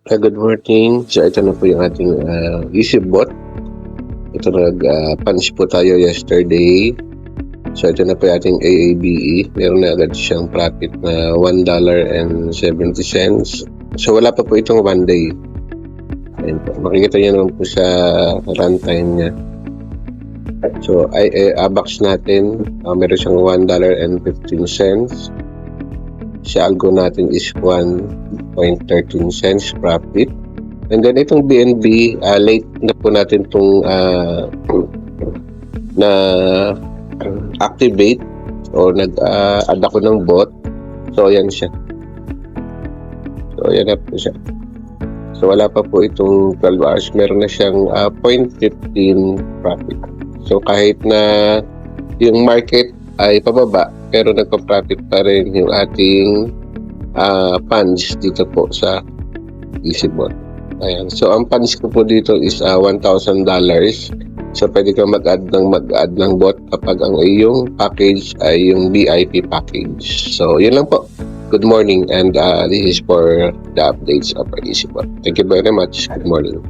Good morning. So ito na po yung ating EasyBot. Ito nag-punch po tayo yesterday. So ito na po yung ating AABE. Meron na agad siyang profit na $1.70. So wala pa po itong 1 day. Ayan po. Makikita niyo naman po sa runtime niya. So ABAX natin, meron siyang $1.15. Sa algo natin is 1.13 cents profit. And then itong BNB, late na po natin itong na activate or nag-add ako ng bot. So ayan siya. So ayan na po siya. So wala pa po itong 12 hours. Meron na siyang 0.15 profit. So kahit na yung market ay pababa, pero nagpa-profit pa rin yung ating funds dito po sa EasyBot. Ayan. So ang funds ko po dito is $1,000. So pwede ka mag-add ng bot kapag ang iyong package ay yung VIP package. So yun lang po. Good morning, and this is for the updates of our EasyBot. Thank you very much. Good morning.